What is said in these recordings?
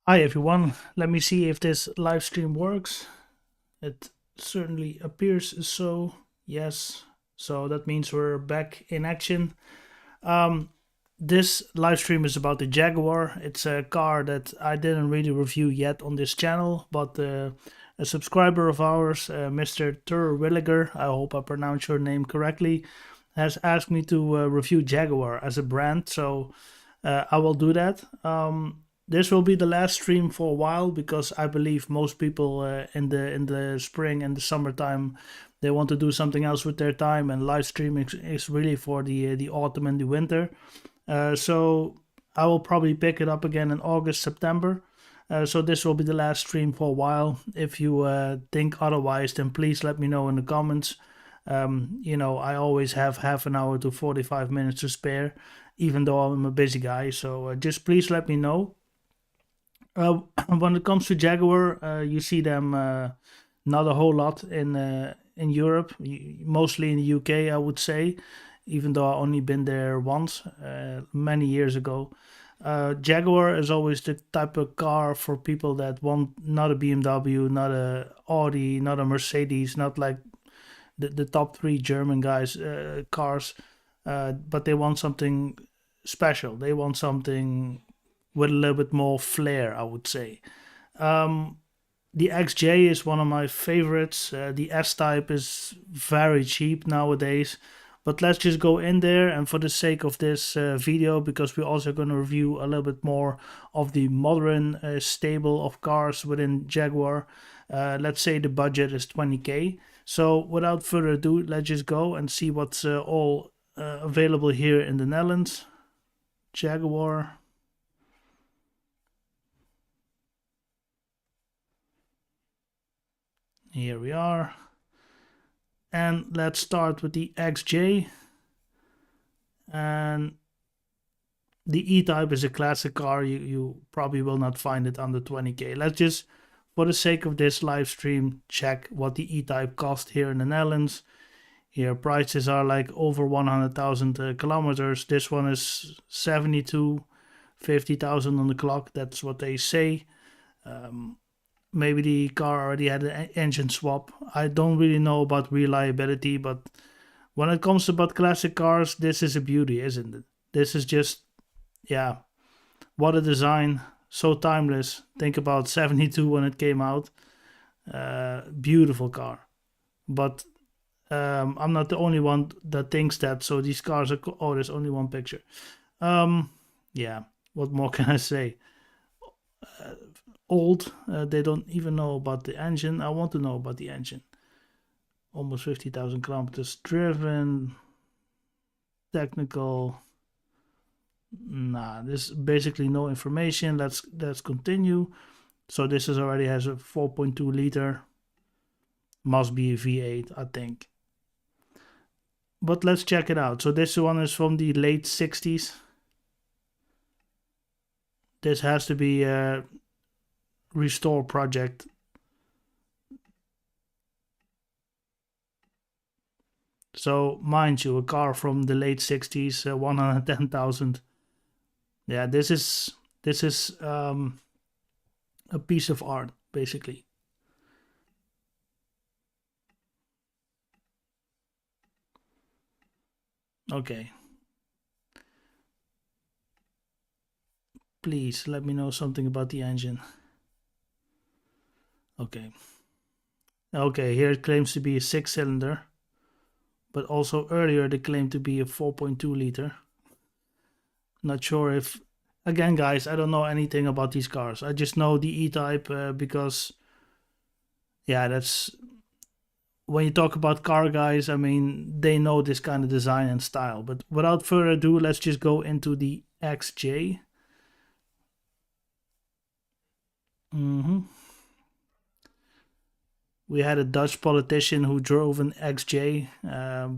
Hi everyone, let me see if this live stream works. It certainly appears so. Yes, so that means we're back in action. Um, this live stream is about the Jaguar. It's a car that I didn't really review yet on this channel, but a subscriber of ours, Mr. Terwilliger, I hope I pronounced your name correctly, has asked me to review Jaguar as a brand. So I will do that. This will be the last stream for a while because I believe most people in the spring and the summertime they want to do something else with their time, and live streaming is really for the autumn and the winter. So I will probably pick it up again in August, September. So this will be the last stream for a while. If you think otherwise, then please let me know in the comments. I always have half an hour to 45 minutes to spare, even though I'm a busy guy. So just please let me know. When it comes to Jaguar, you see them not a whole lot in Europe, mostly in the UK, I would say, even though I only been there once, many years ago. Jaguar is always the type of car for people that want not a BMW, not a Audi, not a Mercedes, not like the top three German guys cars, but they want something special. They want something with a little bit more flair, I would say. Um, the XJ is one of my favorites. The S Type is very cheap nowadays. But let's just go in there, and for the sake of this video, because we're also going to review a little bit more of the modern stable of cars within Jaguar, let's say the budget is 20k. So without further ado, let's just go and see what's all available here in the Netherlands. Jaguar. Here we are. And let's start with the XJ. And the E-Type is a classic car. You probably will not find it under 20k. Let's just, for the sake of this live stream, check what the E-Type cost here in the Netherlands. Here prices are like over 100,000 kilometers. This one is 72, 50,000 on the clock. That's what they say. Maybe the car already had an engine swap. I don't really know about reliability, but when it comes to about classic cars, this is a beauty, isn't it? This is just, yeah, what a design. So timeless. Think about 72 when it came out. Beautiful car. But I'm not the only one that thinks that. So these cars are, oh, there's only one picture. Yeah, what more can I say? Old. They don't even know about the engine. I want to know about the engine. Almost 50,000 kilometers driven. Technical. Nah, this basically no information. Let's continue. So this is already has a 4.2 liter. Must be a V8, I think. But let's check it out. So this one is from the late 60s. This has to be a restore project. So mind you, a car from the late 60s, 110,000. Yeah, this is a piece of art basically. Okay. Please let me know something about the engine. Okay. Okay, here it claims to be a 6-cylinder, but also earlier they claimed to be a 4.2 liter. Not sure if, again, guys, I don't know anything about these cars. I just know the E-Type because, yeah, that's when you talk about car guys. I mean, they know this kind of design and style. But without further ado, let's just go into the XJ. We had a Dutch politician who drove an XJ,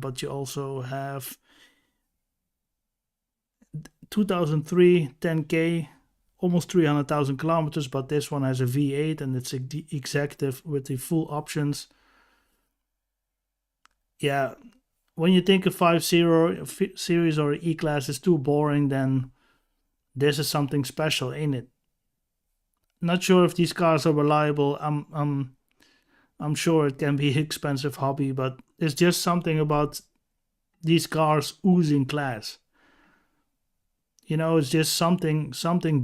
but you also have 2003 10k, almost 300,000 kilometers, but this one has a V8 and it's the executive with the full options. Yeah, when you think a 5 series or E-Class is too boring, then this is something special, ain't it? not sure if these cars are reliable. I'm sure it can be an expensive hobby, but it's just something about these cars oozing class. It's just something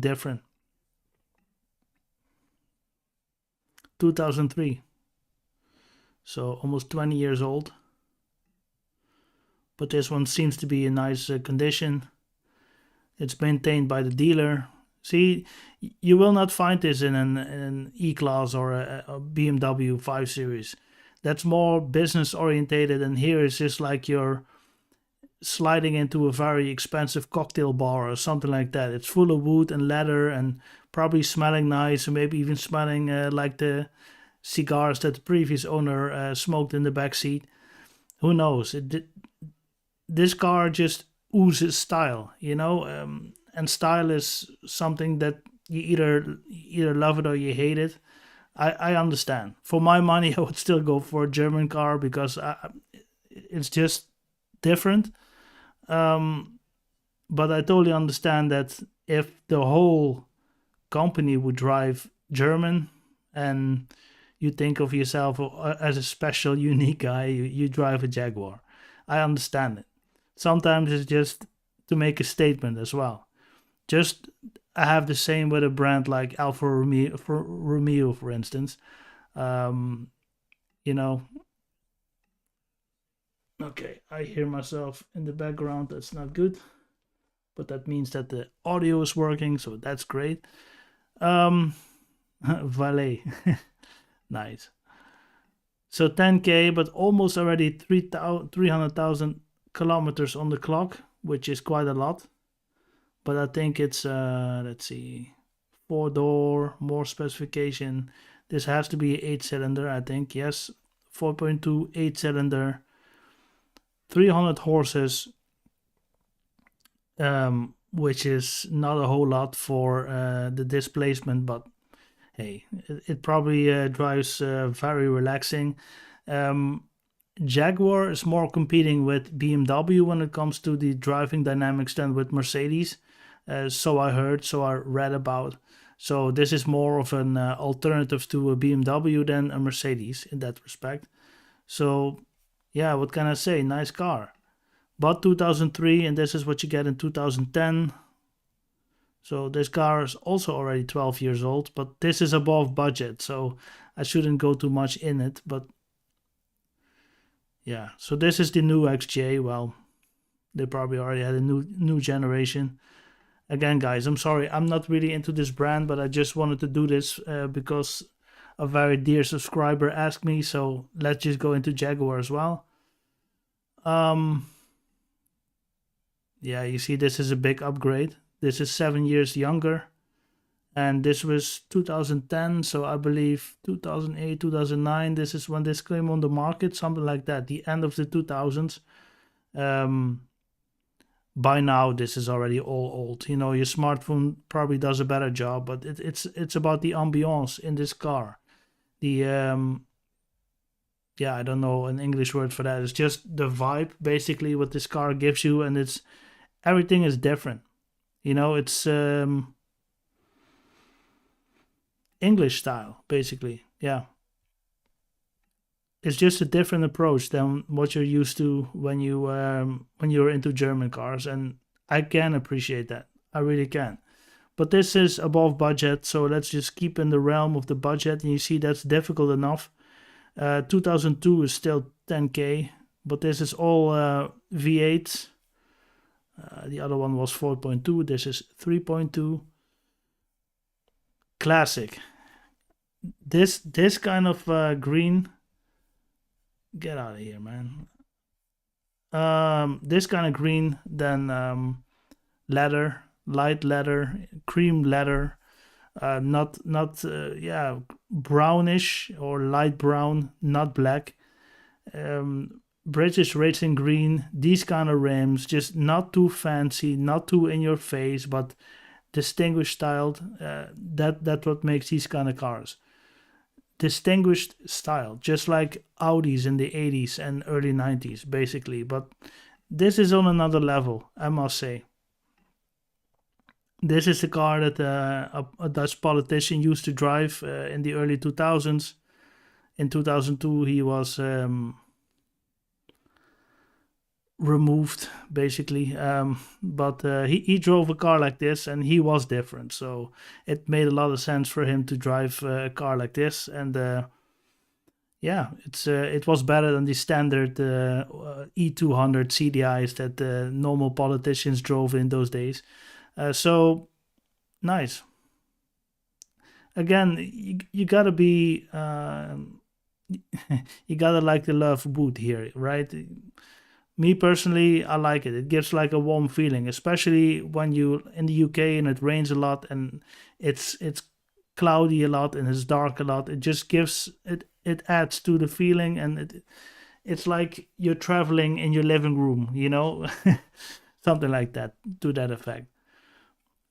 different. 2003, so almost 20 years old. But this one seems to be in nice condition. It's maintained by the dealer. See, you will not find this in an E-Class or a BMW 5 Series. That's more business orientated, and here it's just like you're sliding into a very expensive cocktail bar or something like that. It's full of wood and leather and probably smelling nice, or maybe even smelling like the cigars that the previous owner smoked in the back seat. Who knows? This car just oozes style, and style is something that you either love it or you hate it. I understand. For my money, I would still go for a German car because it's just different. But I totally understand that if the whole company would drive German and you think of yourself as a special, unique guy, you drive a Jaguar. I understand it. Sometimes it's just to make a statement as well. Just I have the same with a brand like Alfa Romeo, for instance. Um, you know, okay, I hear myself in the background. That's not good, but that means that the audio is working, so that's great. Valet, nice. So 10K, but almost already 300,000 kilometers on the clock, which is quite a lot. But I think it's let's see, 4-door, more specification. This has to be 8-cylinder, I think. Yes, 4.2 8-cylinder, 300 horses, which is not a whole lot for the displacement, but hey, it probably drives very relaxing. Jaguar is more competing with BMW when it comes to the driving dynamics than with Mercedes. So I heard, so I read about. So this is more of an alternative to a BMW than a Mercedes in that respect. So yeah, what can I say? Nice car. But 2003, and this is what you get in 2010. So this car is also already 12 years old, but this is above budget, so I shouldn't go too much in it. But yeah, so this is the new XJ. Well, they probably already had a new generation. Again, guys, I'm sorry, I'm not really into this brand, but I just wanted to do this because a very dear subscriber asked me. So let's just go into Jaguar as well. Yeah, you see, this is a big upgrade. This is 7 years younger, and this was 2010, so I believe 2008, 2009, this is when this came on the market, something like that, the end of the 2000s. By now this is already all old. Your smartphone probably does a better job, but it's about the ambiance in this car. The yeah, I don't know an English word for that. It's just the vibe basically what this car gives you, and it's everything is different. It's English style, basically. Yeah. It's just a different approach than what you're used to when you're into German cars, and I can appreciate that. I really can. But this is above budget, so let's just keep in the realm of the budget, and you see that's difficult enough. 2002 is still 10K, but this is all V8s. The other one was 4.2. This is 3.2. Classic. This kind of green. Get out of here, man. This kind of green, then leather, light leather, cream leather. Not yeah, brownish or light brown, not black. British racing green, these kind of rims, just not too fancy, not too in your face, but distinguished styled. That's what makes these kind of cars. Distinguished style, just like Audis in the 80s and early 90s, basically. But this is on another level, I must say. This is the car that a Dutch politician used to drive in the early 2000s. In 2002, he was removed, basically. But he drove a car like this, and he was different. So it made a lot of sense for him to drive a car like this. And yeah, it was better than the standard E200 CDIs that normal politicians drove in those days. So nice. Again, you gotta be you gotta like the love wood here, right? Me personally, I like it. It gives like a warm feeling, especially when you in the UK and it rains a lot and it's cloudy a lot and it's dark a lot. It just gives it adds to the feeling, and it's like you're traveling in your living room, something like that, to that effect.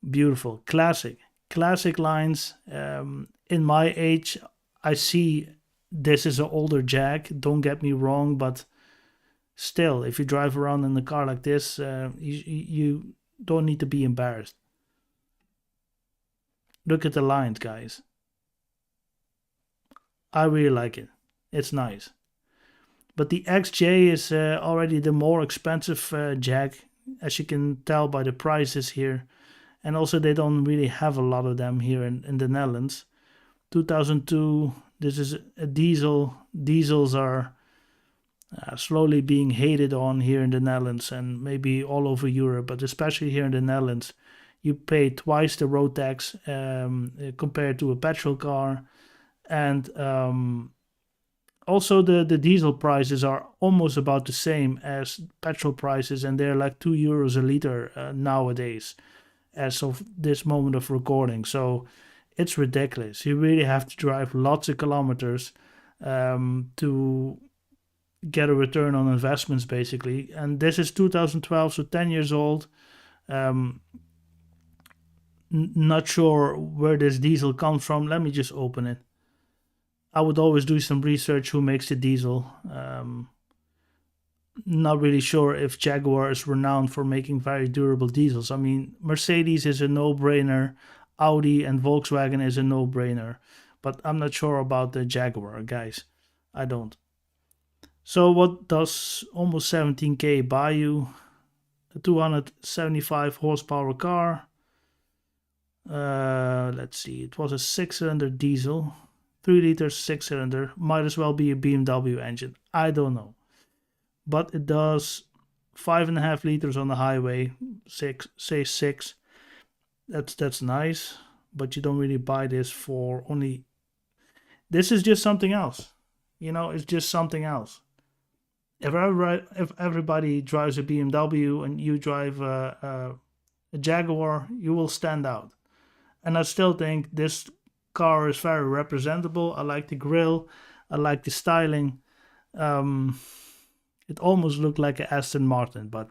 Beautiful, classic lines. In my age, I see this is an older Jag. Don't get me wrong, but still, if you drive around in a car like this, you don't need to be embarrassed. Look at the lines, guys. I really like it. It's nice. But the XJ is already the more expensive Jag, as you can tell by the prices here. And also, they don't really have a lot of them here in the Netherlands. 2002, this is a diesel. Diesels are slowly being hated on here in the Netherlands and maybe all over Europe, but especially here in the Netherlands. You pay twice the road tax compared to a petrol car. And also the diesel prices are almost about the same as petrol prices, and they're like €2 a liter nowadays as of this moment of recording. So it's ridiculous. You really have to drive lots of kilometers to get a return on investments, basically. And this is 2012, so 10 years old. Not sure where this diesel comes from. Let me just open it. I would always do some research who makes the diesel. Not really sure if Jaguar is renowned for making very durable diesels. I mean, Mercedes is a no-brainer. Audi and Volkswagen is a no-brainer. But I'm not sure about the Jaguar, guys. I don't. So what does almost 17k buy you? A 275 horsepower car. Let's see. It was a 6-cylinder diesel. 3 liters, 6-cylinder. Might as well be a BMW engine. I don't know. But it does 5.5 liters on the highway. 6. That's nice. But you don't really buy this for only... This is just something else. It's just something else. If everybody drives a BMW and you drive a Jaguar, you will stand out. And I still think this car is very representable. I like the grille. I like the styling. It almost looked like an Aston Martin, but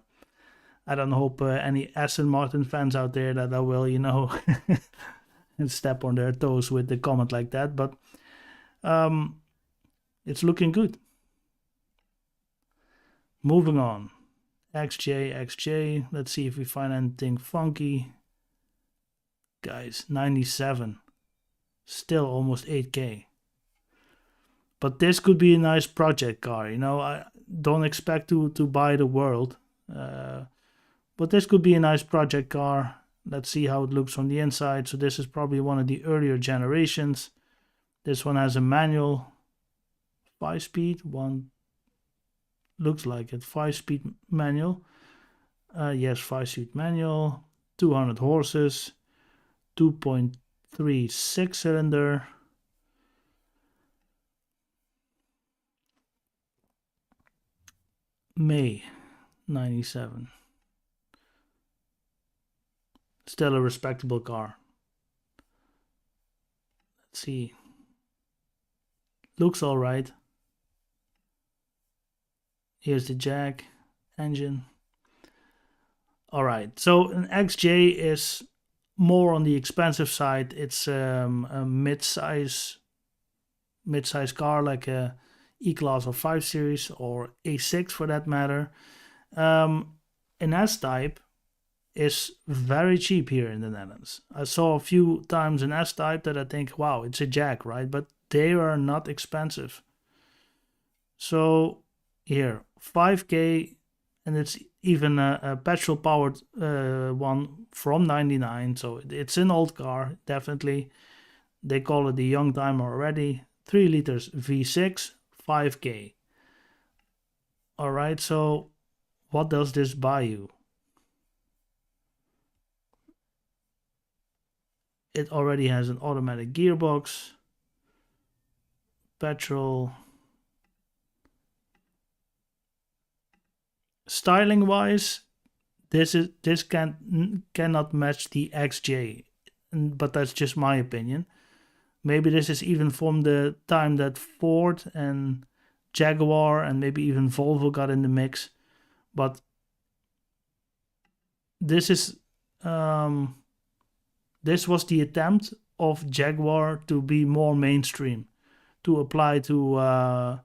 I don't hope any Aston Martin fans out there that I will, and step on their toes with the comment like that. But it's looking good. Moving on. XJ. Let's see if we find anything funky. Guys, 97. Still almost 8k. But this could be a nice project car. I don't expect to buy the world. But this could be a nice project car. Let's see how it looks from the inside. So this is probably one of the earlier generations. This one has a manual. 5-speed. One looks like it. 5-speed manual. Yes, 5-speed manual. 200 horses. 2.3 6-cylinder. May 97. Still a respectable car. Let's see. Looks alright. Here's the Jag engine. Alright, so an XJ is more on the expensive side. It's a mid-size car, like a E-Class or 5 Series or A6 for that matter. An S-Type is very cheap here in the Netherlands. I saw a few times an S-Type that I think, wow, it's a Jag, right? But they are not expensive. So here, 5K, and it's even a petrol-powered one from 99. So it's an old car, definitely. They call it the young timer already. 3 liters V6, 5K. All right, so what does this buy you? It already has an automatic gearbox, petrol. Styling wise, this cannot match the XJ, but that's just my opinion. Maybe this is even from the time that Ford and Jaguar and maybe even Volvo got in the mix, but this is this was the attempt of Jaguar to be more mainstream, to apply to a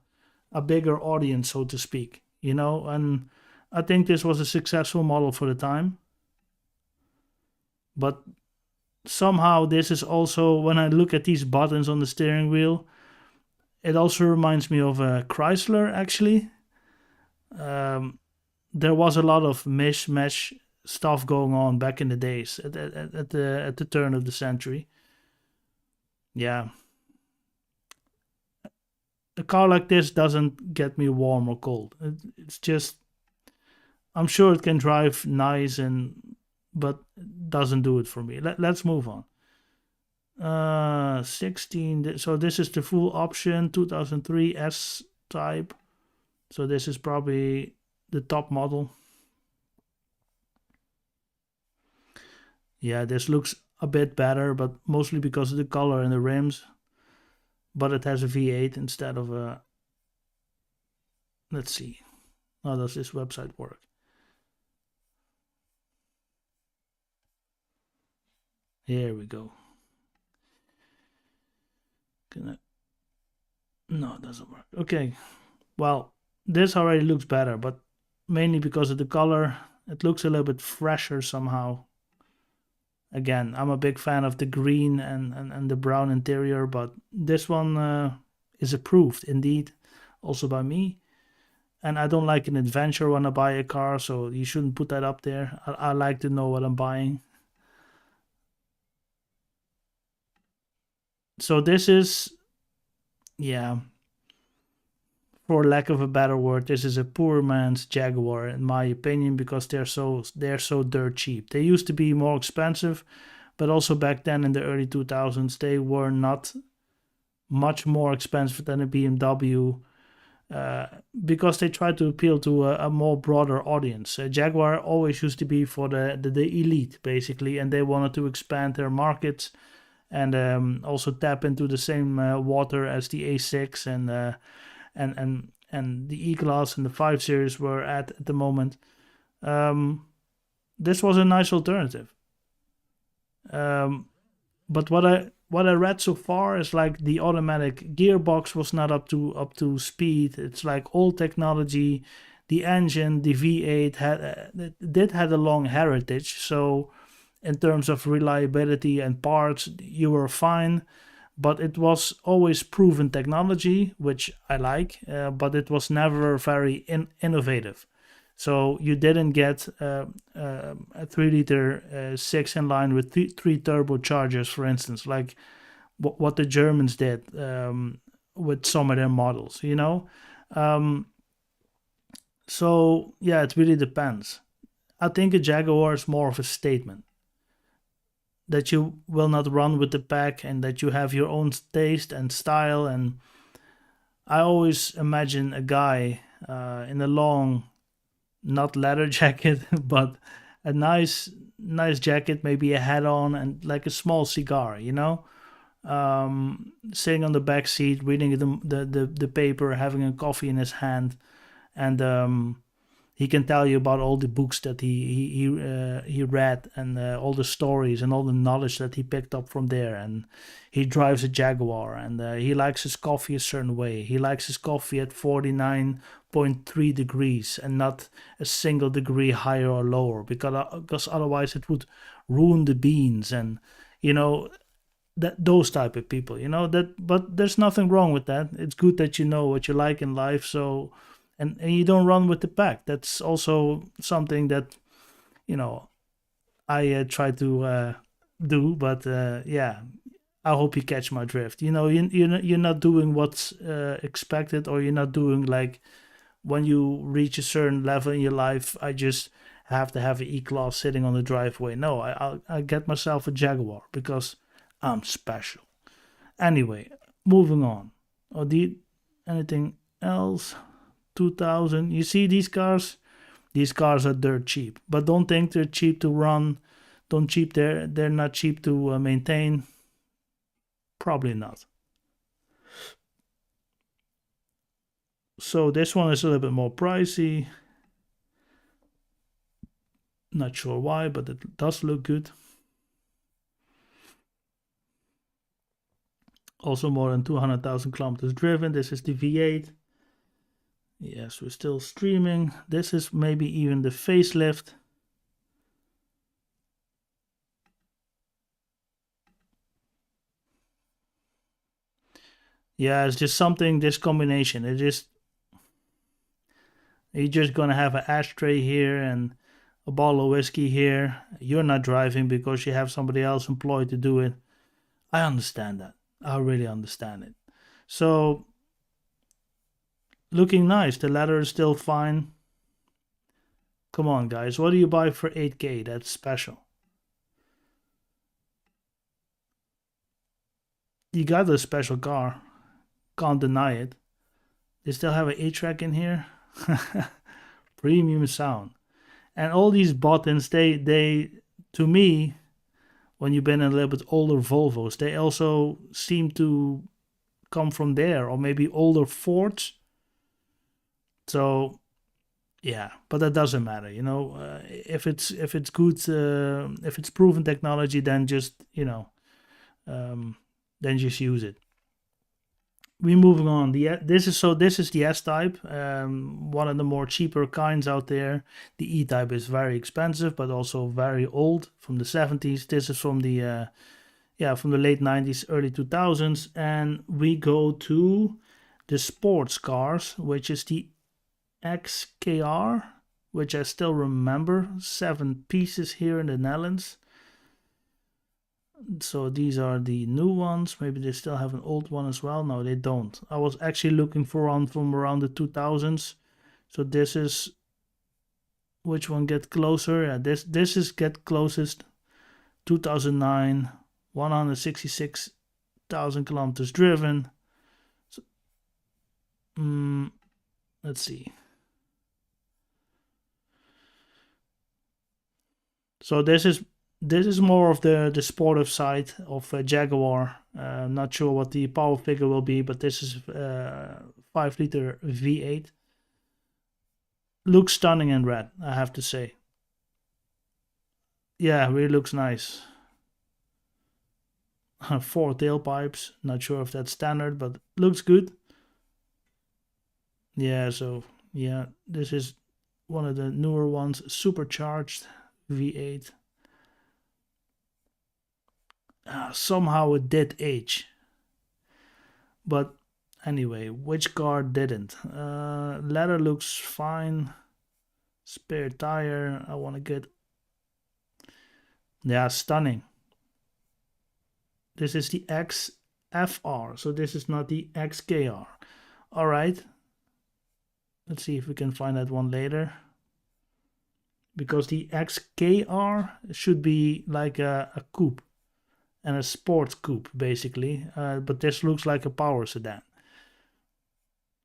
bigger audience, so to speak, and I think this was a successful model for the time. But somehow this is also, when I look at these buttons on the steering wheel, it also reminds me of a Chrysler, actually. There was a lot of mishmash stuff going on back in the days at the turn of the century. Yeah. A car like this doesn't get me warm or cold. It's just, I'm sure it can drive nice, but doesn't do it for me. Let's move on. 16. So this is the full option 2003 S type. So this is probably the top model. Yeah, this looks a bit better, but mostly because of the color and the rims. But it has a V8 instead of a. Let's see. How does this website work? Here we go. No, it doesn't work. Okay. Well, this already looks better, but mainly because of the color. It looks a little bit fresher somehow. Again, I'm a big fan of the green and the brown interior, but this one is approved indeed, also by me. And I don't like an adventure when I buy a car, so you shouldn't put that up there. I like to know what I'm buying. So this is, yeah, for lack of a better word, this is a poor man's Jaguar in my opinion, because they're so dirt cheap. They used to be more expensive, but also back then in the early 2000s they were not much more expensive than a BMW, because they tried to appeal to a more broader audience. Jaguar always used to be for the elite basically, and they wanted to expand their markets and also tap into the same water as the A6 and the E-Class and the 5 Series were at the moment. This was a nice alternative. But what I read so far is like the automatic gearbox was not up to speed. It's like old technology. The engine, the V8 had a long heritage, so in terms of reliability and parts, you were fine. But it was always proven technology, which I like, but it was never very innovative. So you didn't get a 3-liter 6 in line with three turbochargers, for instance, like what the Germans did with some of their models. So yeah, it really depends. I think a Jaguar is more of a statement that you will not run with the pack and that you have your own taste and style. And I always imagine a guy in a long, not leather jacket, but a nice jacket, maybe a hat on and like a small cigar, sitting on the back seat, reading the paper, having a coffee in his hand, and He can tell you about all the books that he read, and all the stories and all the knowledge that he picked up from there. And he drives a Jaguar, and he likes his coffee a certain way. He likes his coffee at 49.3 degrees and not a single degree higher or lower, because otherwise it would ruin the beans. And you know, that those type of people, that. But there's nothing wrong with that. It's good that you know what you like in life. So, and you don't run with the pack. That's also something that, you know I try to do. But yeah, I hope you catch my drift. You're not doing what's expected, or you're not doing like, when you reach a certain level in your life, I just have to have an E-Class sitting on the driveway. No, I get myself a Jaguar because I'm special. Anyway, moving on. Or anything else? 2000. You see these cars? These cars are dirt cheap, but don't think they're cheap to run. Don't cheap. They're not cheap to maintain. Probably not. So this one is a little bit more pricey. Not sure why, but it does look good. Also more than 200,000 kilometers driven. This is the V8. Yes, we're still streaming. This is maybe even the facelift. Yeah, it's just something, this combination. You're just gonna have an ashtray here and a bottle of whiskey here. You're not driving because you have somebody else employed to do it. I understand that. I really understand it. So, looking nice. The leather is still fine. Come on, guys. What do you buy for 8K? That's special. You got a special car. Can't deny it. They still have an 8-track in here. Premium sound. And all these buttons, they to me, when you've been in a little bit older Volvos, they also seem to come from there, or maybe older Fords. So yeah, but that doesn't matter. If it's good, if it's proven technology, then just then just use it. We're moving on. This is the S type, one of the more cheaper kinds out there. The E type is very expensive, but also very old, from the 70s. This is from the from the late 90s, early 2000s, and we go to the sports cars, which is the XKR, which I still remember. 7 pieces here in the Netherlands. So these are the new ones. Maybe they still have an old one as well. No, they don't. I was actually looking for one from around the 2000s. So this is, which one get closer? Yeah, this is get closest. 2009, 166,000 kilometers driven. So, let's see. So this is more of the sportive side of Jaguar. Not sure what the power figure will be, but this is 5-liter V8. Looks stunning in red, I have to say. Yeah, really looks nice. 4 tailpipes. Not sure if that's standard, but looks good. Yeah, so yeah, this is one of the newer ones, supercharged V8. Somehow it did age. But anyway, which car didn't? Leather looks fine. Spare tire, I want to get. Yeah, stunning. This is the XFR, so this is not the XKR. All right. Let's see if we can find that one later. Because the XKR should be like a coupe, and a sports coupe basically, but this looks like a power sedan,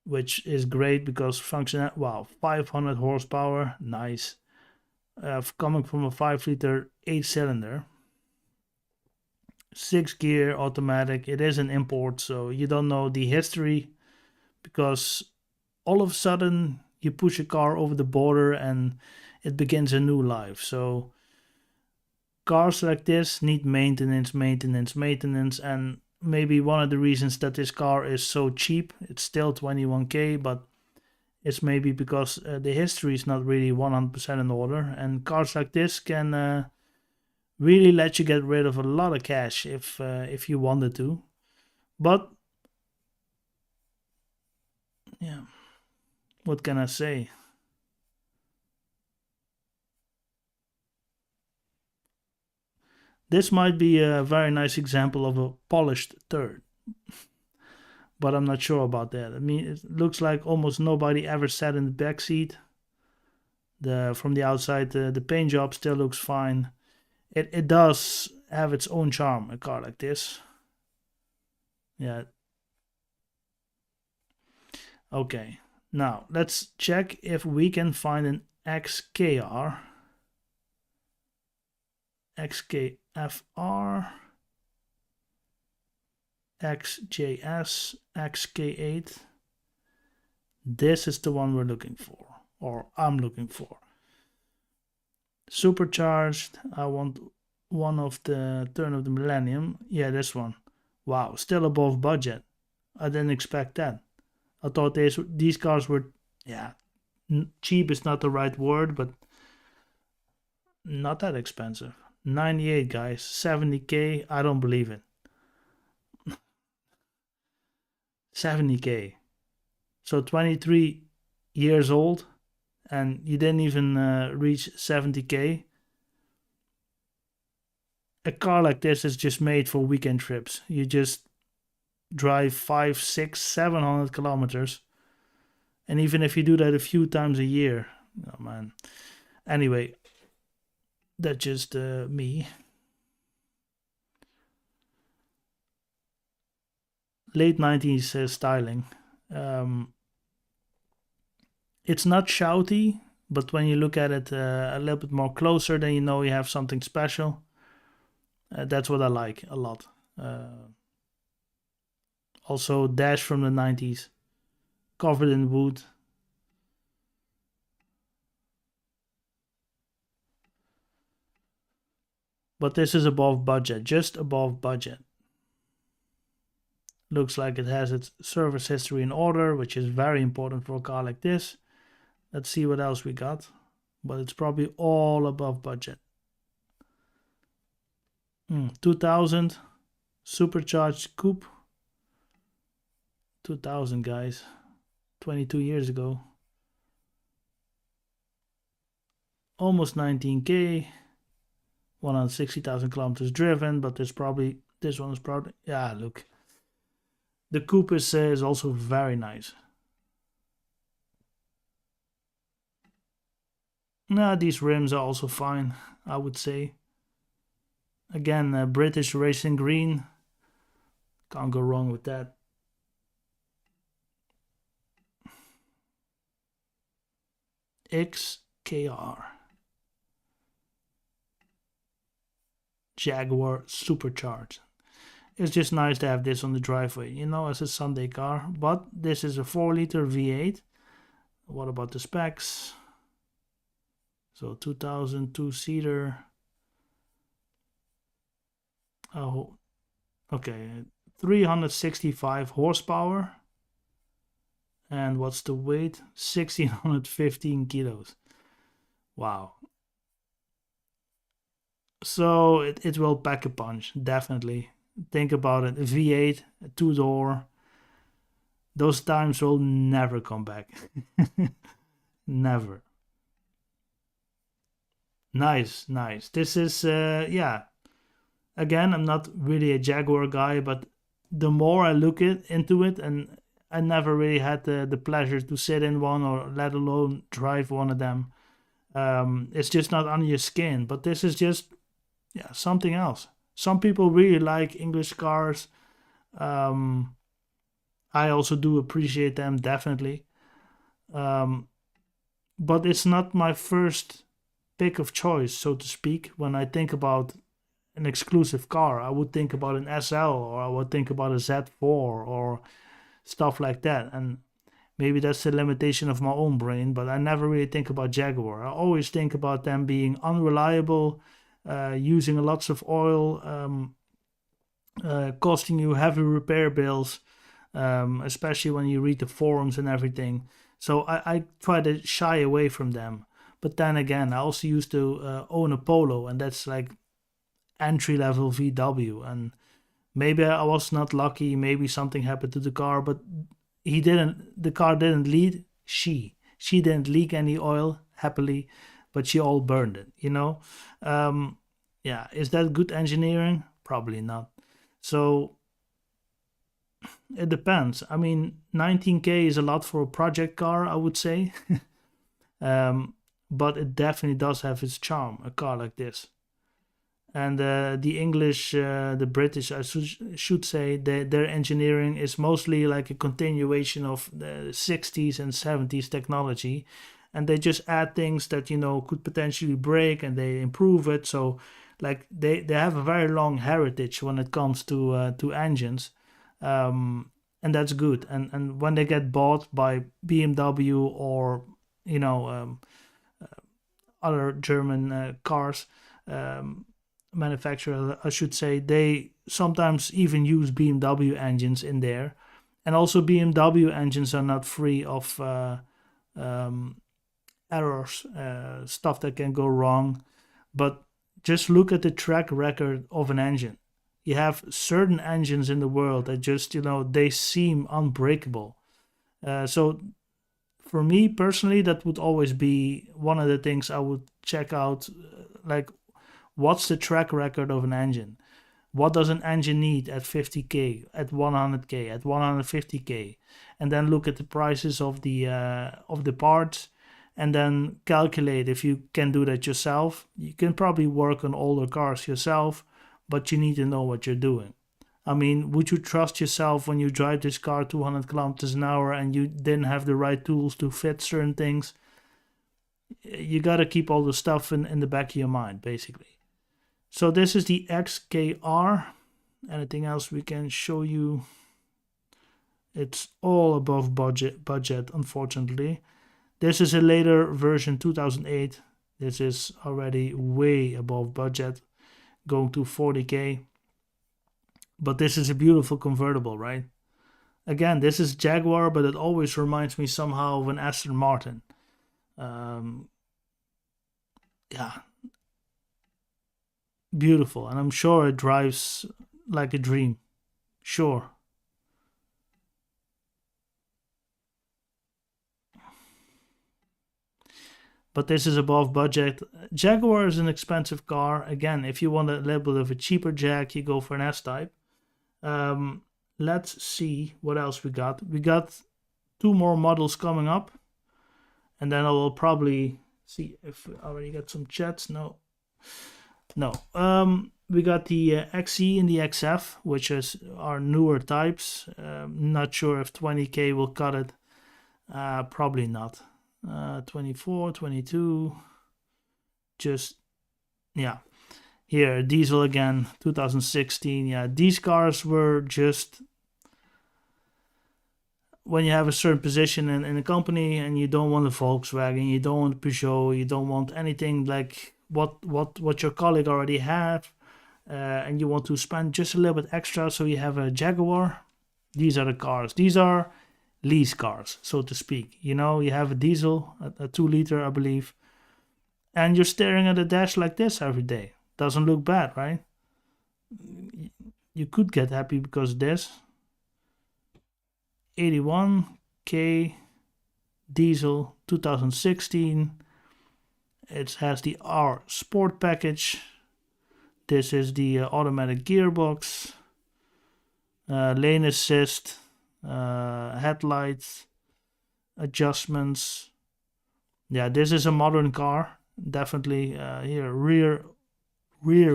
which is great because function. Wow, 500 horsepower, nice. Coming from a 5-liter 8-cylinder, 6-gear automatic. It is an import, so you don't know the history, because all of a sudden you push a car over the border and it begins a new life. So cars like this need maintenance, maintenance, maintenance, and maybe one of the reasons that this car is so cheap, it's still 21k, but it's maybe because the history is not really 100% in order, and cars like this can really let you get rid of a lot of cash if you wanted to. But yeah, what can I say? This might be a very nice example of a polished third, but I'm not sure about that. I mean, it looks like almost nobody ever sat in the back seat. From the outside, the paint job still looks fine. It does have its own charm, a car like this. Yeah. Okay. Now let's check if we can find an XKR, XKFR, XJS, XK8. This is the one we're looking for, or I'm looking for. Supercharged. I want one of the turn of the millennium. Yeah, this one. Wow, still above budget. I didn't expect that. I thought these cars were, yeah, cheap is not the right word, but not that expensive. 98, guys, 70k. I don't believe it. 70k. So 23 years old, and you didn't even reach 70k. A car like this is just made for weekend trips. You just drive 5, 6, 700 kilometers, and even if you do that a few times a year, oh man. Anyway, that's just me. Late 90s styling. It's not shouty, but when you look at it a little bit more closer, then you know you have something special. That's what I like a lot. Also, dash from the 90s, covered in wood. But this is above budget, just above budget. Looks like it has its service history in order, which is very important for a car like this. Let's see what else we got. But it's probably all above budget. 2000 supercharged coupe. 2000, guys. 22 years ago. Almost 19k. 160,000 kilometers driven, but this one is probably, yeah, look. The coupe is also very nice. Nah, these rims are also fine, I would say. Again, British racing green. Can't go wrong with that. XKR. Jaguar Supercharged. It's just nice to have this on the driveway, you know, as a Sunday car. But this is a 4-liter V8. What about the specs? So 2002 seater. Oh, okay. 365 horsepower. And what's the weight? 1615 kilos. Wow. So it will pack a punch, definitely. Think about it, a V8, a 2-door. Those times will never come back. Never. Nice. This is, yeah. Again, I'm not really a Jaguar guy, but the more I look into it, and I never really had the pleasure to sit in one or let alone drive one of them. It's just not on your skin, but this is just, yeah, something else. Some people really like English cars. I also do appreciate them, definitely. But it's not my first pick of choice, so to speak. When I think about an exclusive car, I would think about an SL, or I would think about a Z4 or stuff like that. And Maybe that's the limitation of my own brain, but I never really think about Jaguar. I always think about them being unreliable, using lots of oil, costing you heavy repair bills, especially when you read the forums and everything. So I try to shy away from them. But then again, I also used to own a Polo, and that's like entry level VW. And maybe I was not lucky. Maybe something happened to the car, but he didn't. The car didn't leak. She didn't leak any oil, happily, but she all burned it. Yeah, is that good engineering? Probably not. So it depends. I mean, 19K is a lot for a project car, I would say. But it definitely does have its charm, a car like this. And the English, the British, I should say, their engineering is mostly like a continuation of the 60s and 70s technology. And they just add things that, could potentially break, and they improve it. So, like, they have a very long heritage when it comes to engines. And that's good. And when they get bought by BMW or, other German cars, manufacturer, I should say, they sometimes even use BMW engines in there. And also, BMW engines are not free of errors, stuff that can go wrong. But just look at the track record of an engine. You have certain engines in the world that just, they seem unbreakable. So for me personally, that would always be one of the things I would check out. Like, what's the track record of an engine? What does an engine need at 50K, at 100K, at 150K? And then look at the prices of the parts, and then calculate if you can do that yourself. You can probably work on older cars yourself, but you need to know what you're doing. I mean, would you trust yourself when you drive this car 200 kilometers an hour and you didn't have the right tools to fit certain things? You got to keep all the stuff in the back of your mind, basically. So this is the XKR. Anything else we can show you? It's all above budget, unfortunately. This is a later version, 2008. This is already way above budget, going to 40K. But this is a beautiful convertible, right? Again, this is Jaguar, but it always reminds me somehow of an Aston Martin. Yeah, beautiful. And I'm sure it drives like a dream. Sure. But this is above budget. Jaguar is an expensive car. Again, if you want a little bit of a cheaper Jag, you go for an S-Type. Let's see what else we got. We got 2 more models coming up. And then I will probably see if we already got some chats. No. We got the XE and the XF, which is our newer types. Not sure if 20K will cut it. Probably not. 24, 22. Just, yeah. Here, diesel again, 2016. Yeah, these cars were just, when you have a certain position in a company and you don't want a Volkswagen, you don't want a Peugeot, you don't want anything like what your colleague already have, and you want to spend just a little bit extra, so you have a Jaguar. These are the cars. These are lease cars, so to speak. You have a diesel, a 2-liter, I believe, and you're staring at a dash like this every day. Doesn't look bad, right? You could get happy because this 81K diesel 2016. It has the R Sport package. This is the automatic gearbox, lane assist, headlights, adjustments. Yeah, this is a modern car. Definitely here, rear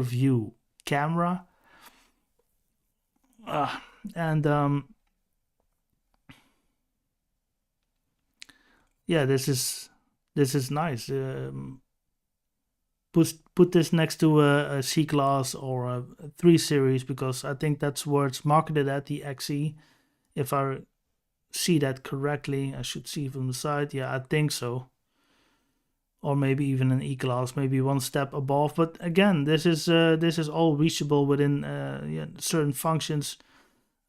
view camera. And yeah, this is nice. Put this next to a C-Class or a 3 Series, because I think that's where it's marketed at, the XE, if I see that correctly. I should see from the side. Yeah, I think so. Or maybe even an E-Class, maybe one step above. But again, this is all reachable within certain functions.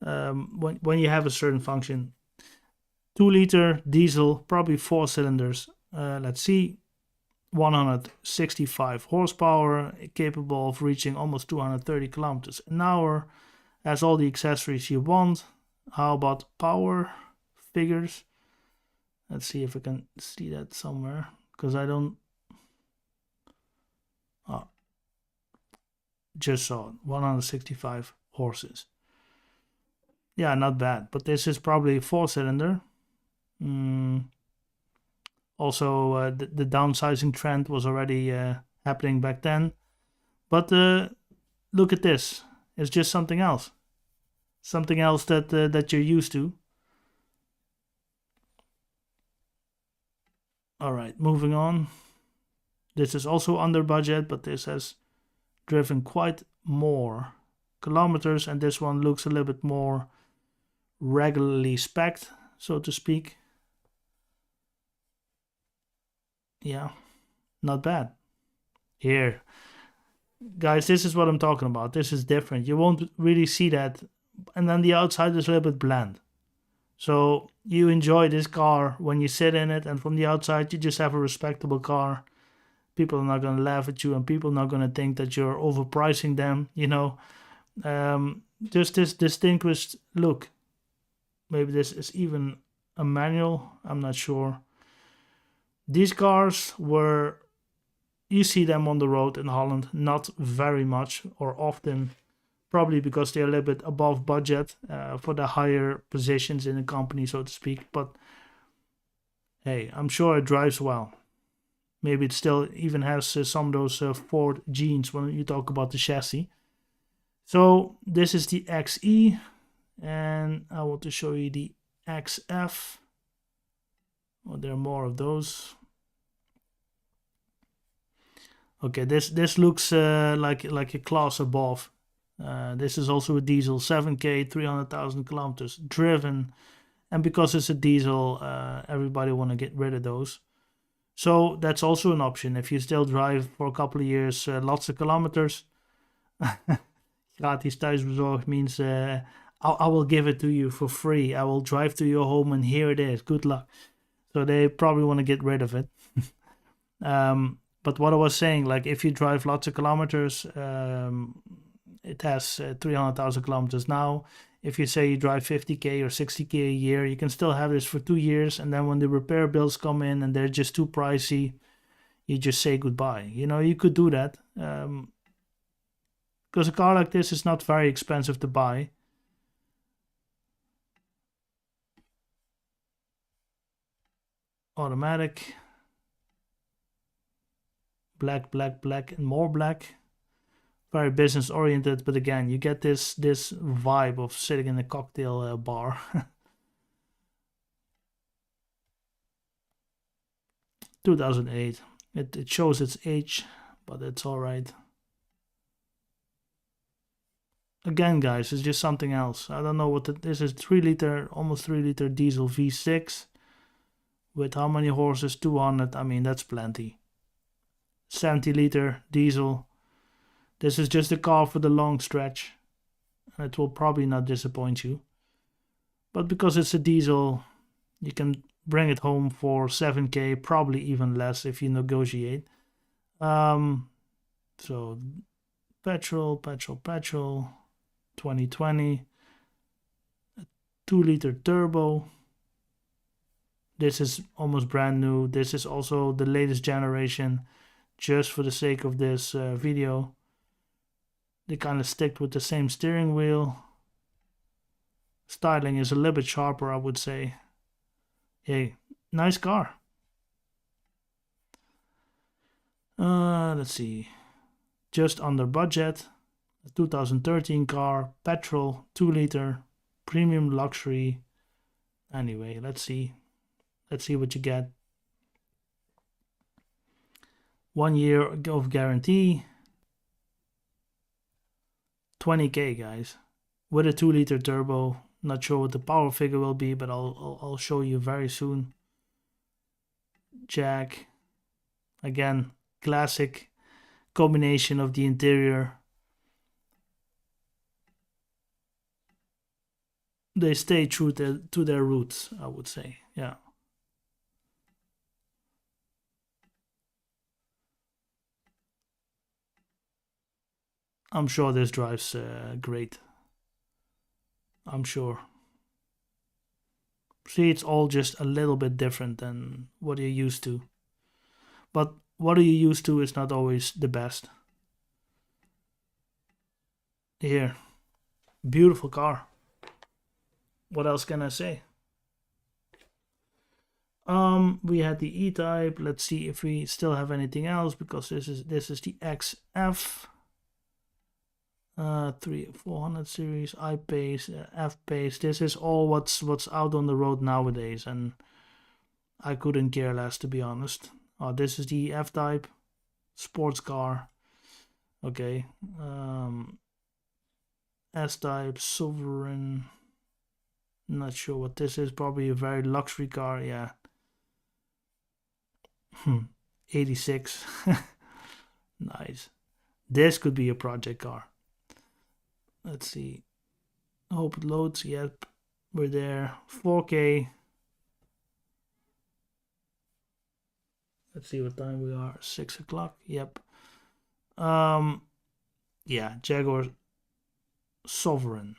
When you have a certain function. 2-liter diesel, probably 4 cylinders. Let's see, 165 horsepower, capable of reaching almost 230 kilometers an hour. Has all the accessories you want. How about power figures? Let's see if I can see that somewhere, because I don't. Oh, just saw it. 165 horses. Yeah, not bad. But this is probably 4-cylinder. Also, the downsizing trend was already happening back then. But look at this. It's just something else. Something else that you're used to. All right, moving on. This is also under budget, but this has driven quite more kilometers, and this one looks a little bit more regularly spec'd, so to speak. Yeah, not bad. Here, guys, this is what I'm talking about. This is different. You won't really see that. And then the outside is a little bit bland. So you enjoy this car when you sit in it, and from the outside you just have a respectable car. People are not going to laugh at you, and people are not going to think that you're overpricing them, you know. Just this distinguished look. Maybe this is even a manual, I'm not sure. These cars were, you see them on the road in Holland, not very much or often, probably because they're a little bit above budget for the higher positions in the company, so to speak. But hey, I'm sure it drives well. Maybe it still even has some of those Ford genes when you talk about the chassis. So this is the XE, and I want to show you the XF. Well, there are more of those. Okay, this looks like a class above. This is also a diesel, 7K, 300,000 kilometers driven, and because it's a diesel, everybody want to get rid of those. So that's also an option if you still drive for a couple of years, lots of kilometers. Gratis thuisbezorgd means I will give it to you for free. I will drive to your home and here it is. Good luck. So they probably want to get rid of it. But what I was saying, like if you drive lots of kilometers, it has 300,000 kilometers now. If you say you drive 50K or 60K a year, you can still have this for 2 years. And then when the repair bills come in and they're just too pricey, you just say goodbye. You know, you could do that. Because a car like this is not very expensive to buy. Automatic. Black, black, black, and more black. Very business oriented, but again, you get this vibe of sitting in a cocktail bar. 2008. It shows its age, but it's all right. Again, guys, it's just something else. I don't know what this is. 3-liter, almost 3-liter diesel V6 with how many horses? 200. I mean, that's plenty. 70-liter diesel. This is just a car for the long stretch, and it will probably not disappoint you. But because it's a diesel, you can bring it home for 7K, probably even less if you negotiate. So petrol, 2020, 2-liter turbo. This is almost brand new. This is also the latest generation, just for the sake of this video. They kind of stick with the same steering wheel. Styling is a little bit sharper, I would say. Hey, nice car. Let's see. Just under budget. A 2013 car, petrol, 2-liter, premium luxury. Anyway, let's see. Let's see what you get. 1 year of guarantee. 20K, guys. With a 2-liter turbo. Not sure what the power figure will be, but I'll show you very soon. Jag. Again, classic combination of the interior. They stay true to their roots, I would say. Yeah. I'm sure this drives great. I'm sure. See, it's all just a little bit different than what you're used to. But what are you used to is not always the best. Here, beautiful car. What else can I say? We had the E-Type. Let's see if we still have anything else, because this is the XF. 400 series, I-Pace, F-Pace. This is all what's out on the road nowadays, and I couldn't care less, to be honest. Oh, this is the F-Type sports car. Okay. S-Type Sovereign. Not sure what this is. Probably a very luxury car. Yeah. 86. Nice. This could be a project car. Let's see. I hope it loads. Yep, we're there. 4K. Let's see what time we are. 6 o'clock. Yep. Yeah, Jaguar Sovereign.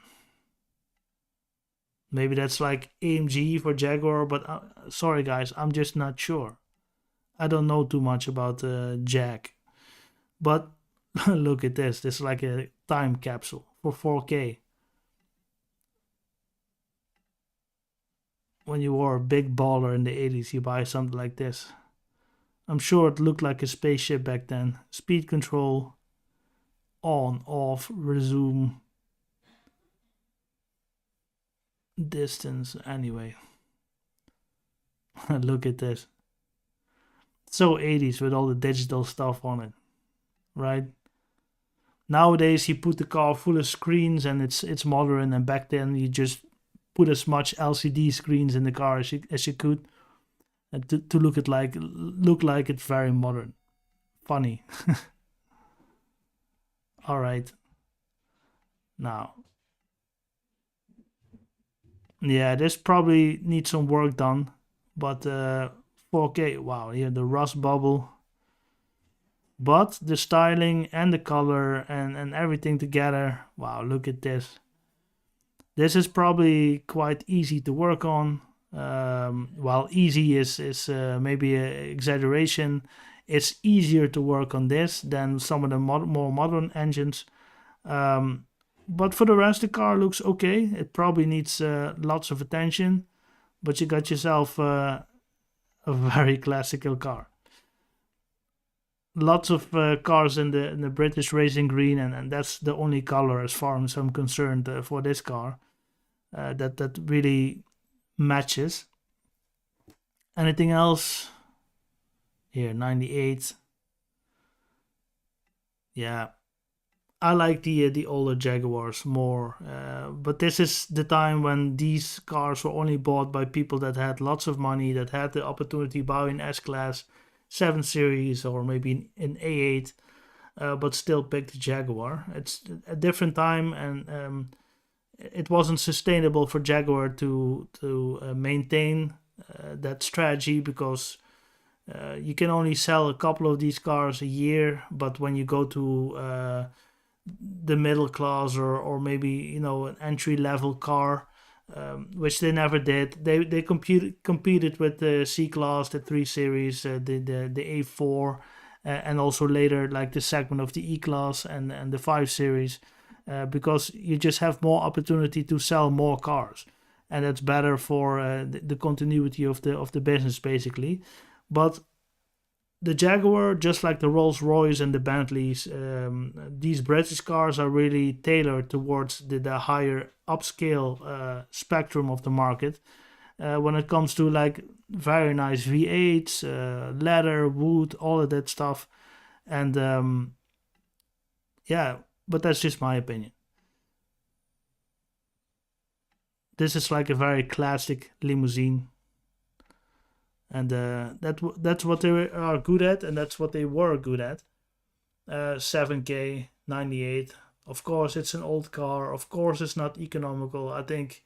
Maybe that's like AMG for Jaguar, but sorry guys, I'm just not sure. I don't know too much about Jag. But look at this. This is like a time capsule for 4K. When you were a big baller in the 80s, you buy something like this. I'm sure it looked like a spaceship back then. Speed control, on, off, resume, distance. Anyway, look at this. So 80s with all the digital stuff on it, right? Nowadays you put the car full of screens and it's modern, and back then you just put as much LCD screens in the car as you could, and to look like it's very modern. Funny. All right. Now, yeah, this probably needs some work done, but 4K. Wow, here the rust bubble. But the styling and the color and everything together. Wow, look at this. This is probably quite easy to work on. While easy is maybe an exaggeration. It's easier to work on this than some of the more modern engines. But for the rest, the car looks okay. It probably needs lots of attention, but you got yourself a very classical car. Lots of cars in the British racing green, and that's the only color, as far as I'm concerned, for this car that really matches. Anything else? Here, 98. Yeah, I like the older Jaguars more, but this is the time when these cars were only bought by people that had lots of money, that had the opportunity to buy an S-Class 7 Series or maybe an A8, but still picked the Jaguar. It's a different time, and it wasn't sustainable for Jaguar to maintain that strategy, because you can only sell a couple of these cars a year, but when you go to the middle class, or maybe an entry level car, which they never did. They competed with the C class, the 3 Series, the A4, and also later like the segment of the E class and the 5 Series, because you just have more opportunity to sell more cars, and that's better for the continuity of the business basically. But the Jaguar, just like the Rolls-Royce and the Bentleys, these British cars are really tailored towards the higher upscale spectrum of the market. When it comes to like very nice V8s, leather, wood, all of that stuff. And yeah, but that's just my opinion. this is like a very classic limousine, and that's what they are good at, and that's what they were good at. 7K 98. Of course, it's an old car. Of course, it's not economical. I think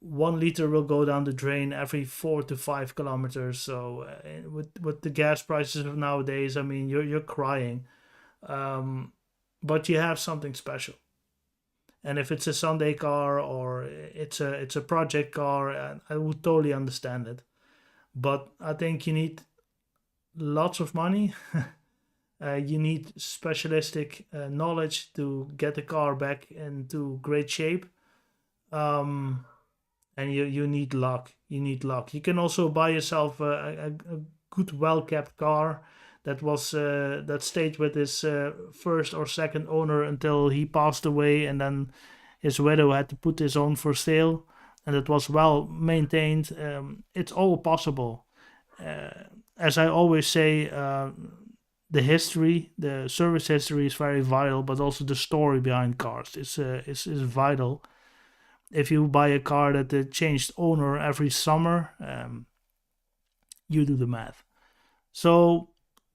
1 liter will go down the drain every 4 to 5 kilometers. So with the gas prices of nowadays, I mean, you're crying. But you have something special. And if it's a Sunday car or it's a project car, I would totally understand it. But I think you need lots of money. You need specialistic knowledge to get the car back into great shape. Um, and you need luck. You need luck. You can also buy yourself a good, well kept car that stayed with his first or second owner until he passed away, and then his widow had to put this on for sale, and it was well maintained. It's all possible. As I always say, the service history is very vital, but also the story behind cars is vital. If you buy a car that changed owner every summer, you do the math. So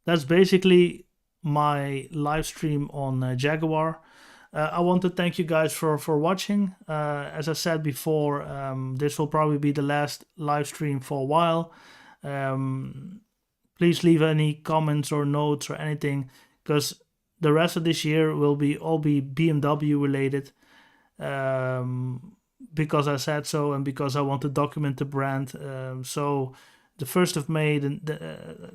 that's basically my live stream on Jaguar. I want to thank you guys for watching. As I said before, this will probably be the last live stream for a while. Please leave any comments or notes or anything, because the rest of this year will all be BMW related. Because I said so, and because I want to document the brand. So the 1st of May,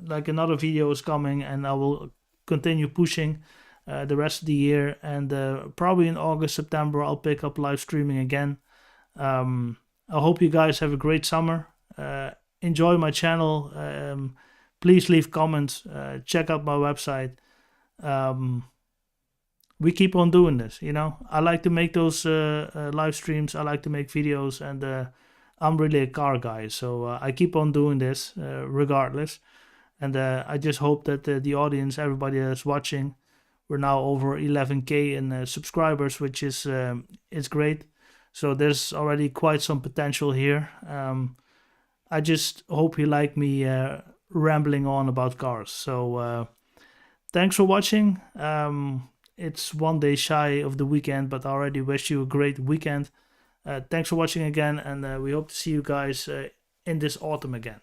like another video is coming, and I will continue pushing the rest of the year. And probably in August, September, I'll pick up live streaming again. I hope you guys have a great summer. Enjoy my channel. Please leave comments. Check out my website. We keep on doing this, you know. I like to make those live streams. I like to make videos, and I'm really a car guy, so I keep on doing this regardless. And I just hope that the audience, everybody that's watching, we're now over 11K in subscribers, which is great. So there's already quite some potential here. I just hope you like me rambling on about cars. So thanks for watching. It's one day shy of the weekend, but I already wish you a great weekend. Thanks for watching again, and we hope to see you guys in this autumn again.